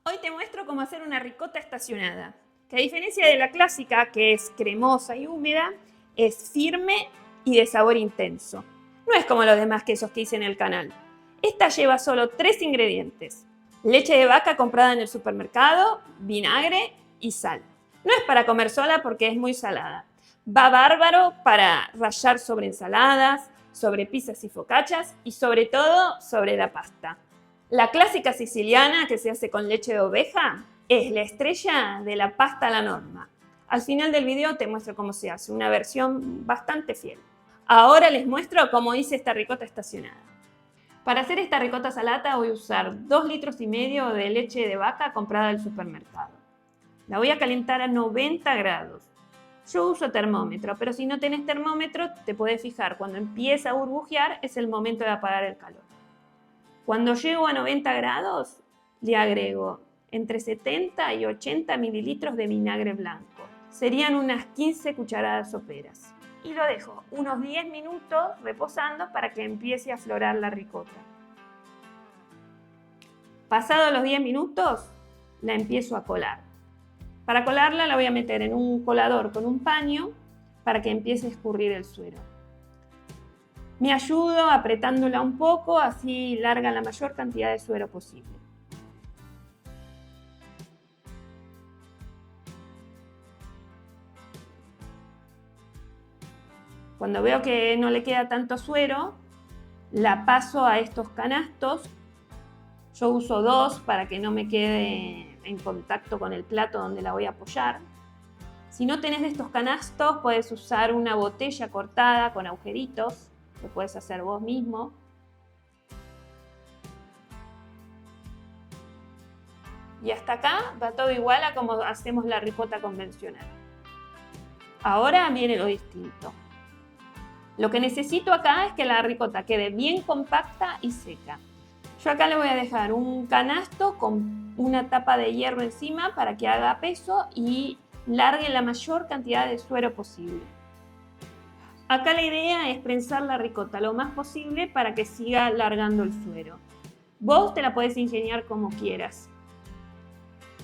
Hoy te muestro cómo hacer una ricota estacionada, que a diferencia de la clásica, que es cremosa y húmeda, es firme y de sabor intenso. No es como los demás quesos que hice en el canal. Esta lleva solo 3 ingredientes: leche de vaca comprada en el supermercado, vinagre y sal. No es para comer sola porque es muy salada. Va bárbaro para rallar sobre ensaladas, sobre pizzas y focaccias y sobre todo sobre la pasta. La clásica siciliana, que se hace con leche de oveja, es la estrella de la pasta a la norma. Al final del video te muestro cómo se hace, una versión bastante fiel. Ahora les muestro cómo hice esta ricota estacionada. Para hacer esta ricota salata voy a usar 2,5 litros de leche de vaca comprada del supermercado. La voy a calentar a 90 grados. Yo uso termómetro, pero si no tenés termómetro te podés fijar. Cuando empieza a burbujear es el momento de apagar el calor. Cuando llego a 90 grados, le agrego entre 70 y 80 mililitros de vinagre blanco. Serían unas 15 cucharadas soperas. Y lo dejo unos 10 minutos reposando para que empiece a aflorar la ricota. Pasados los 10 minutos, la empiezo a colar. Para colarla la voy a meter en un colador con un paño para que empiece a escurrir el suero. Me ayudo apretándola un poco, así larga la mayor cantidad de suero posible. Cuando veo que no le queda tanto suero, la paso a estos canastos. Yo uso 2 para que no me quede en contacto con el plato donde la voy a apoyar. Si no tenés de estos canastos, puedes usar una botella cortada con agujeritos. Lo puedes hacer vos mismo. Y hasta acá va todo igual a como hacemos la ricota convencional. Ahora viene lo distinto. Lo que necesito acá es que la ricota quede bien compacta y seca. Yo acá le voy a dejar un canasto con una tapa de hierro encima para que haga peso y largue la mayor cantidad de suero posible. Acá la idea es prensar la ricota lo más posible para que siga largando el suero. Vos te la podés ingeniar como quieras.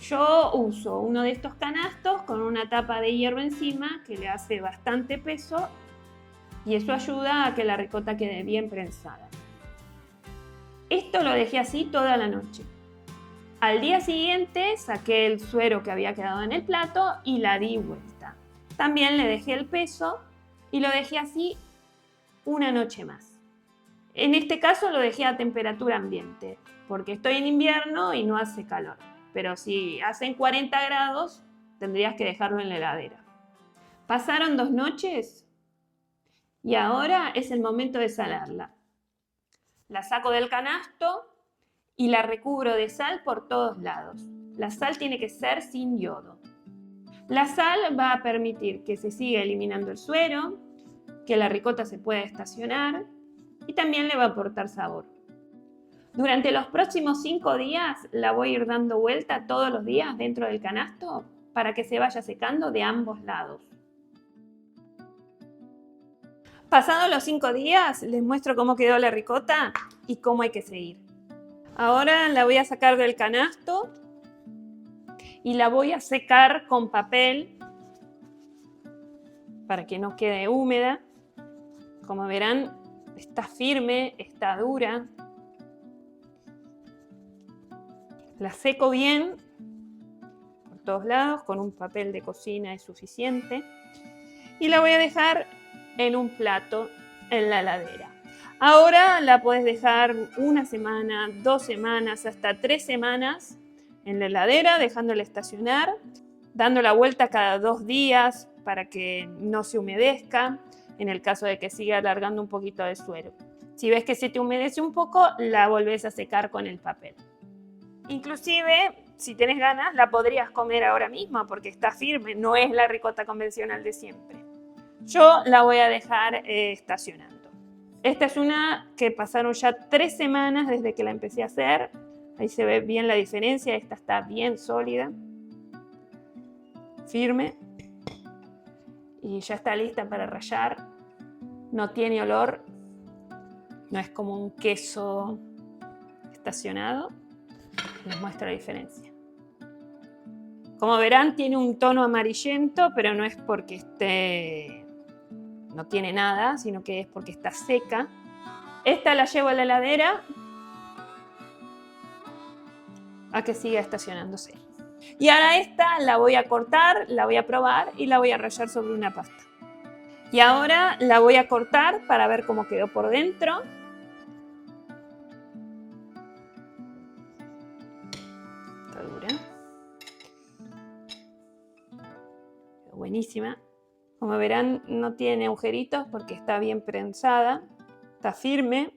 Yo uso uno de estos canastos con una tapa de hierro encima que le hace bastante peso y eso ayuda a que la ricota quede bien prensada. Esto lo dejé así toda la noche. Al día siguiente saqué el suero que había quedado en el plato y la di vuelta. También le dejé el peso y lo dejé así una noche más. En este caso lo dejé a temperatura ambiente, porque estoy en invierno y no hace calor. Pero si hacen 40 grados, tendrías que dejarlo en la heladera. Pasaron 2 noches y ahora es el momento de salarla. La saco del canasto y la recubro de sal por todos lados. La sal tiene que ser sin yodo. La sal va a permitir que se siga eliminando el suero, que la ricota se pueda estacionar y también le va a aportar sabor. Durante los próximos 5 días la voy a ir dando vuelta todos los días dentro del canasto para que se vaya secando de ambos lados. Pasados los 5 días les muestro cómo quedó la ricota y cómo hay que seguir. Ahora la voy a sacar del canasto y la voy a secar con papel para que no quede húmeda. Como verán, está firme, está dura. La seco bien por todos lados, con un papel de cocina es suficiente. Y la voy a dejar en un plato en la heladera. Ahora la puedes dejar 1 semana, 2 semanas, hasta 3 semanas en la heladera, dejándola estacionar, dando la vuelta cada 2 días para que no se humedezca, en el caso de que siga alargando un poquito de suero. Si ves que se te humedece un poco, la volvés a secar con el papel. Inclusive, si tenés ganas, la podrías comer ahora mismo porque está firme, no es la ricota convencional de siempre. Yo la voy a dejar estacionando. Esta es una que pasaron ya 3 semanas desde que la empecé a hacer. Ahí se ve bien la diferencia, esta está bien sólida, firme y ya está lista para rallar. No tiene olor, no es como un queso estacionado. Les muestro la diferencia. Como verán, tiene un tono amarillento, pero no es porque no tiene nada, sino que es porque está seca. Esta la llevo a la heladera a que siga estacionándose. Y ahora esta la voy a cortar, la voy a probar y la voy a rallar sobre una pasta. Y ahora la voy a cortar para ver cómo quedó por dentro. Está dura. Buenísima. Como verán, no tiene agujeritos porque está bien prensada. Está firme.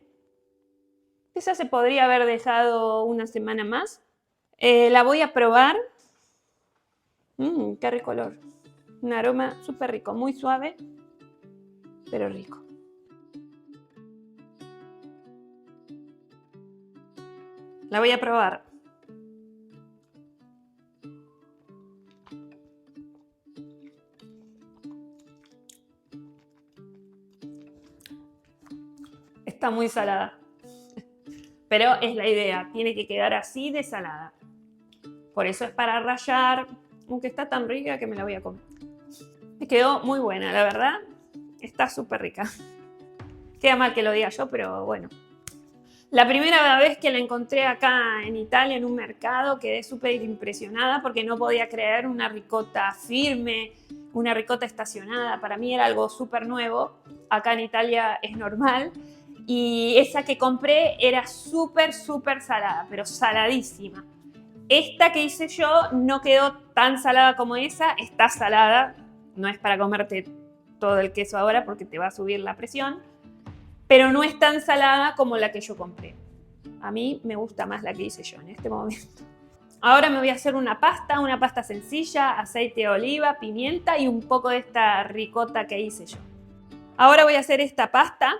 Esa se podría haber dejado una semana más. La voy a probar. Qué rico olor. Un aroma súper rico, muy suave, pero rico. La voy a probar. Está muy salada. Pero es la idea, tiene que quedar así de salada. Por eso es para rallar, aunque está tan rica que me la voy a comer. Me quedó muy buena, la verdad. Está súper rica. Queda mal que lo diga yo, pero bueno. La primera vez que la encontré acá en Italia, en un mercado, quedé súper impresionada porque no podía creer una ricota firme, una ricota estacionada. Para mí era algo súper nuevo. Acá en Italia es normal. Y esa que compré era súper salada, pero saladísima. Esta que hice yo no quedó tan salada como esa, está salada. No es para comerte todo el queso ahora porque te va a subir la presión, pero no es tan salada como la que yo compré. A mí me gusta más la que hice yo en este momento. Ahora me voy a hacer una pasta sencilla, aceite de oliva, pimienta y un poco de esta ricota que hice yo. Ahora voy a hacer esta pasta.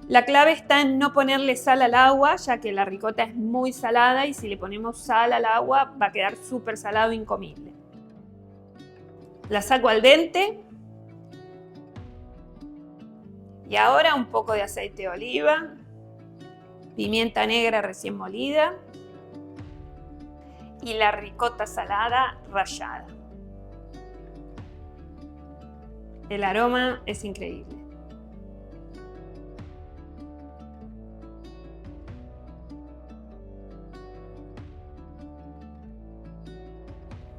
La clave está en no ponerle sal al agua, ya que la ricota es muy salada y si le ponemos sal al agua va a quedar súper salado e incomible. La saco al dente. Y ahora un poco de aceite de oliva, pimienta negra recién molida y la ricota salada rallada. El aroma es increíble.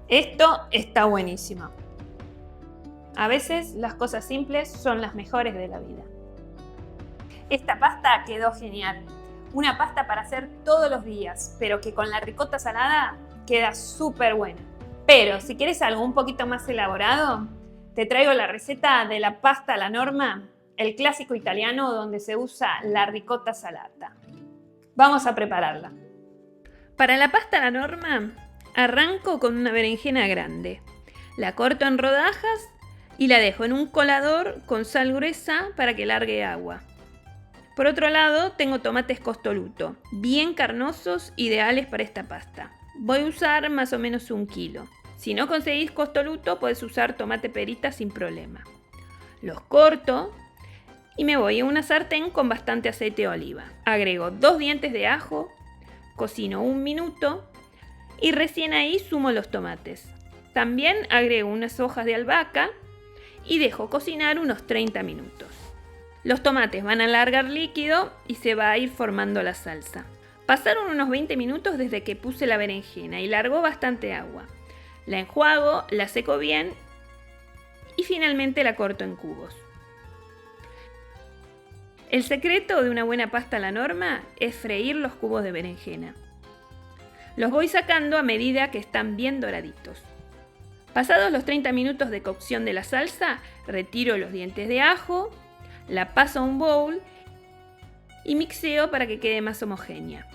Esto está buenísimo. A veces las cosas simples son las mejores de la vida. Esta pasta quedó genial. Una pasta para hacer todos los días, pero que con la ricota salada queda súper buena. Pero si quieres algo un poquito más elaborado, te traigo la receta de la pasta alla norma, el clásico italiano donde se usa la ricota salata. Vamos a prepararla. Para la pasta alla norma, arranco con una berenjena grande. La corto en rodajas y la dejo en un colador con sal gruesa para que largue agua. Por otro lado, tengo tomates costoluto, bien carnosos, ideales para esta pasta. Voy a usar más o menos 1 kilo. Si no conseguís costoluto, podés usar tomate perita sin problema. Los corto y me voy a una sartén con bastante aceite de oliva. Agrego 2 dientes de ajo, cocino 1 minuto y recién ahí sumo los tomates. También agrego unas hojas de albahaca y dejo cocinar unos 30 minutos. Los tomates van a largar líquido y se va a ir formando la salsa. Pasaron unos 20 minutos desde que puse la berenjena y largó bastante agua. La enjuago, la seco bien y finalmente la corto en cubos. El secreto de una buena pasta alla norma es freír los cubos de berenjena. Los voy sacando a medida que están bien doraditos. Pasados los 30 minutos de cocción de la salsa, retiro los dientes de ajo, la paso a un bowl y mixeo para que quede más homogénea.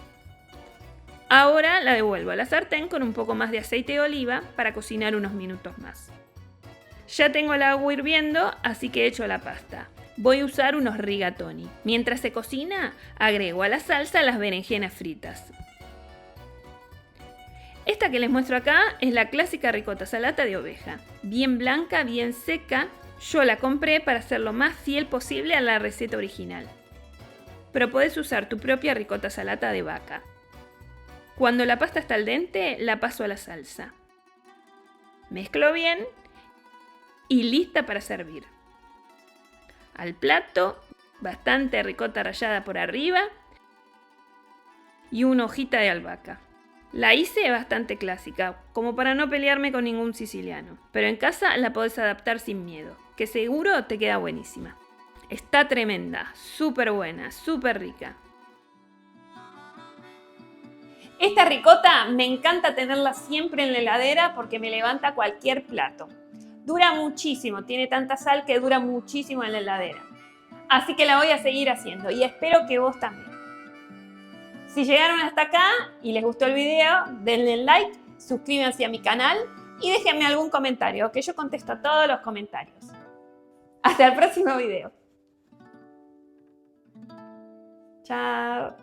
Ahora la devuelvo a la sartén con un poco más de aceite de oliva para cocinar unos minutos más. Ya tengo el agua hirviendo, así que echo la pasta. Voy a usar unos rigatoni. Mientras se cocina, agrego a la salsa las berenjenas fritas. Esta que les muestro acá es la clásica ricota salata de oveja. Bien blanca, bien seca. Yo la compré para ser lo más fiel posible a la receta original. Pero podés usar tu propia ricota salata de vaca. Cuando la pasta está al dente, la paso a la salsa. Mezclo bien y lista para servir. Al plato, bastante ricota rallada por arriba y una hojita de albahaca. La hice bastante clásica, como para no pelearme con ningún siciliano, pero en casa la podés adaptar sin miedo, que seguro te queda buenísima. Está tremenda, súper buena, súper rica. Esta ricota me encanta tenerla siempre en la heladera porque me levanta cualquier plato. Dura muchísimo, tiene tanta sal que dura muchísimo en la heladera. Así que la voy a seguir haciendo y espero que vos también. Si llegaron hasta acá y les gustó el video, denle like, suscríbanse a mi canal y déjenme algún comentario, que yo contesto todos los comentarios. Hasta el próximo video. Chao.